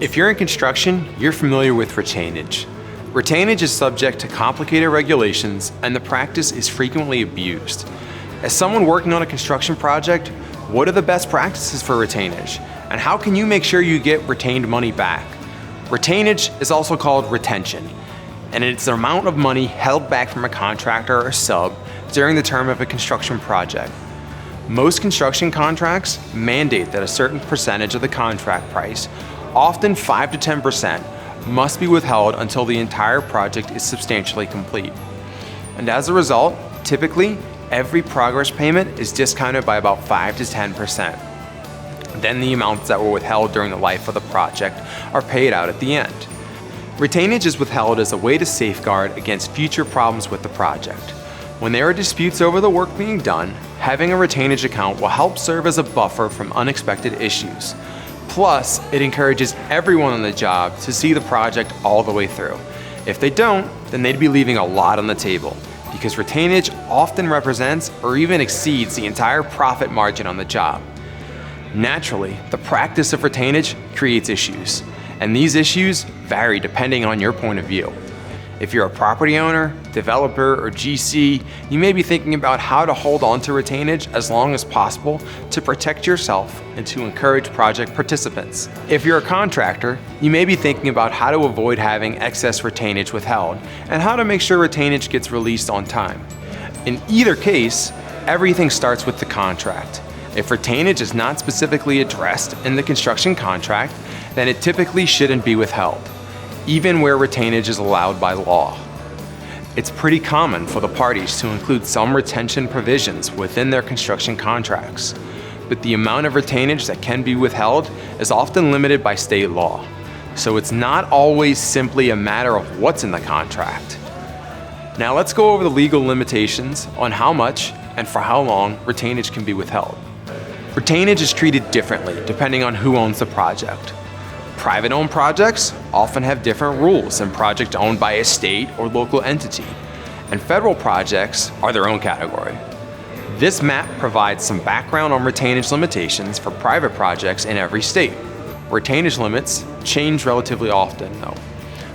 If you're in construction, you're familiar with retainage. Retainage is subject to complicated regulations, and the practice is frequently abused. As someone working on a construction project, what are the best practices for retainage? And how can you make sure you get retained money back? Retainage is also called retention, and it's the amount of money held back from a contractor or sub during the term of a construction project. Most construction contracts mandate that a certain percentage of the contract price, often 5 to 10%, must be withheld until the entire project is substantially complete. And as a result, typically, every progress payment is discounted by about 5 to 10%. Then the amounts that were withheld during the life of the project are paid out at the end. Retainage is withheld as a way to safeguard against future problems with the project. When there are disputes over the work being done, having a retainage account will help serve as a buffer from unexpected issues. Plus, it encourages everyone on the job to see the project all the way through. If they don't, then they'd be leaving a lot on the table, because retainage often represents or even exceeds the entire profit margin on the job. Naturally, the practice of retainage creates issues, and these issues vary depending on your point of view. If you're a property owner, developer, or GC, you may be thinking about how to hold on to retainage as long as possible to protect yourself and to encourage project participants. If you're a contractor, you may be thinking about how to avoid having excess retainage withheld and how to make sure retainage gets released on time. In either case, everything starts with the contract. If retainage is not specifically addressed in the construction contract, then it typically shouldn't be withheld, even where retainage is allowed by law. It's pretty common for the parties to include some retention provisions within their construction contracts, but the amount of retainage that can be withheld is often limited by state law, so it's not always simply a matter of what's in the contract. Now let's go over the legal limitations on how much and for how long retainage can be withheld. Retainage is treated differently depending on who owns the project. Private-owned projects often have different rules than projects owned by a state or local entity, and federal projects are their own category. This map provides some background on retainage limitations for private projects in every state. Retainage limits change relatively often, though,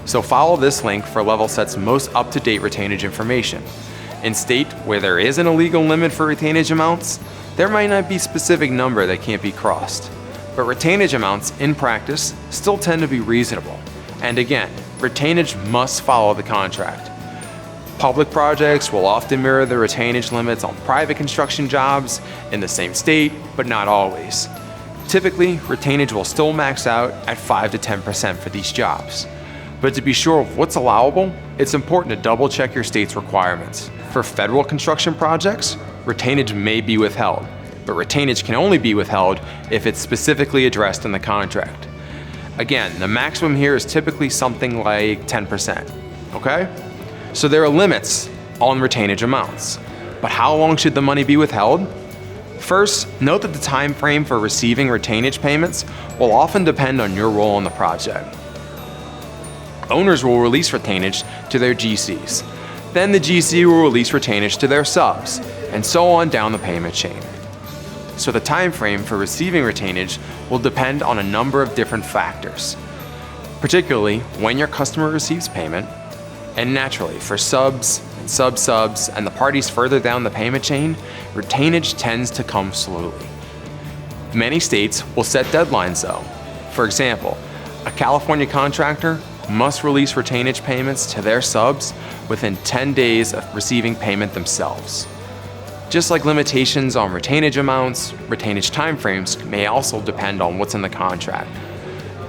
so follow this link for Levelset's most up-to-date retainage information. In state where there is an illegal limit for retainage amounts, there might not be a specific number that can't be crossed. But retainage amounts, in practice, still tend to be reasonable. And again, retainage must follow the contract. Public projects will often mirror the retainage limits on private construction jobs in the same state, but not always. Typically, retainage will still max out at 5 to 10% for these jobs. But to be sure of what's allowable, it's important to double check your state's requirements. For federal construction projects, retainage may be withheld, but retainage can only be withheld if it's specifically addressed in the contract. Again, the maximum here is typically something like 10%, okay? So there are limits on retainage amounts, but how long should the money be withheld? First, note that the time frame for receiving retainage payments will often depend on your role in the project. Owners will release retainage to their GCs. Then the GC will release retainage to their subs, and so on down the payment chain. So the time frame for receiving retainage will depend on a number of different factors, particularly when your customer receives payment, and naturally for subs and sub-subs and the parties further down the payment chain, retainage tends to come slowly. Many states will set deadlines though. For example, a California contractor must release retainage payments to their subs within 10 days of receiving payment themselves. Just like limitations on retainage amounts, retainage timeframes may also depend on what's in the contract.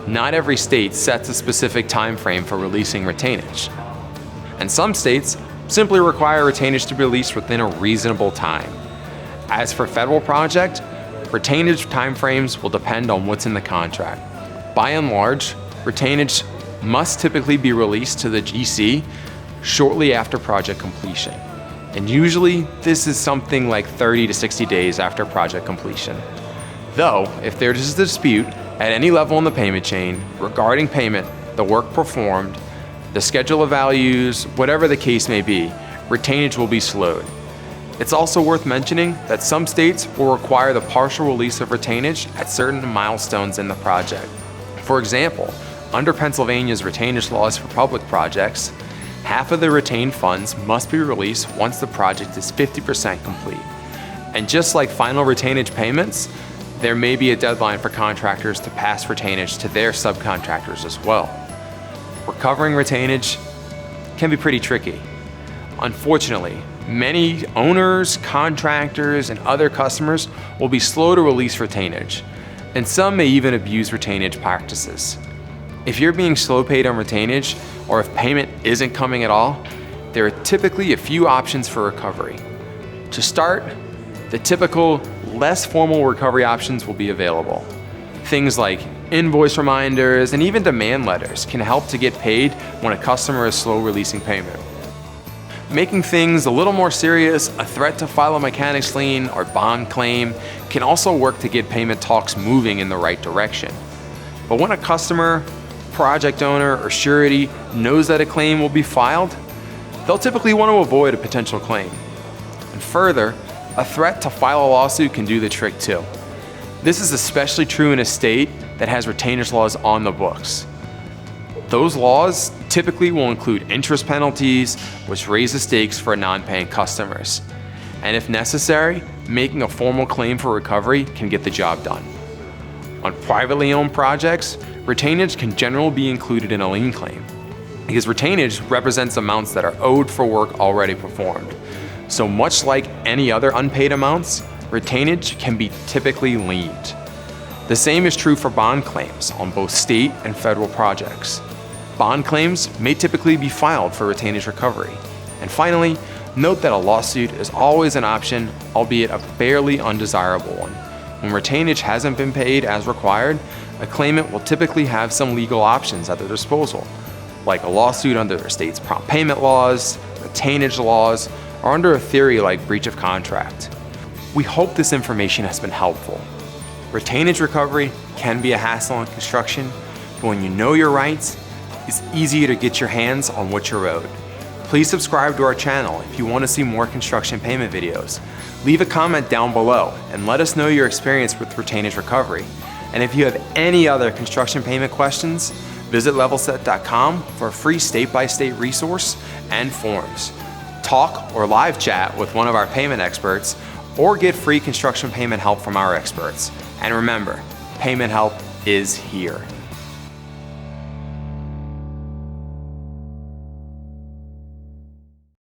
Not every state sets a specific time frame for releasing retainage, and some states simply require retainage to be released within a reasonable time. As for federal project, retainage timeframes will depend on what's in the contract. By and large, retainage must typically be released to the GC shortly after project completion. And usually, this is something like 30 to 60 days after project completion. Though, if there is a dispute at any level in the payment chain regarding payment, the work performed, the schedule of values, whatever the case may be, retainage will be slowed. It's also worth mentioning that some states will require the partial release of retainage at certain milestones in the project. For example, Under Pennsylvania's retainage laws for public projects, half of the retained funds must be released once the project is 50% complete. And just like final retainage payments, there may be a deadline for contractors to pass retainage to their subcontractors as well. Recovering retainage can be pretty tricky. Unfortunately, many owners, contractors, and other customers will be slow to release retainage, and some may even abuse retainage practices. If you're being slow paid on retainage, or if payment isn't coming at all, there are typically a few options for recovery. To start, the typical, less formal recovery options will be available. Things like invoice reminders and even demand letters can help to get paid when a customer is slow releasing payment. Making things a little more serious, a threat to file a mechanics lien or bond claim can also work to get payment talks moving in the right direction. But when a customer, project owner, or surety knows that a claim will be filed, they'll typically want to avoid a potential claim. And further, a threat to file a lawsuit can do the trick too. This is especially true in a state that has retainage laws on the books. Those laws typically will include interest penalties, which raise the stakes for non-paying customers. And if necessary, making a formal claim for recovery can get the job done. On privately owned projects, retainage can generally be included in a lien claim, because retainage represents amounts that are owed for work already performed. So much like any other unpaid amounts, retainage can be typically liened. The same is true for bond claims on both state and federal projects. Bond claims may typically be filed for retainage recovery. And finally, note that a lawsuit is always an option, albeit a fairly undesirable one. When retainage hasn't been paid as required, a claimant will typically have some legal options at their disposal, like a lawsuit under their state's prompt payment laws, retainage laws, or under a theory like breach of contract. We hope this information has been helpful. Retainage recovery can be a hassle in construction, but when you know your rights, it's easier to get your hands on what you're owed. Please subscribe to our channel if you want to see more construction payment videos. Leave a comment down below and let us know your experience with retainage recovery. And if you have any other construction payment questions, visit levelset.com for a free state-by-state resource and forms. Talk or live chat with one of our payment experts, or get free construction payment help from our experts. And remember, payment help is here.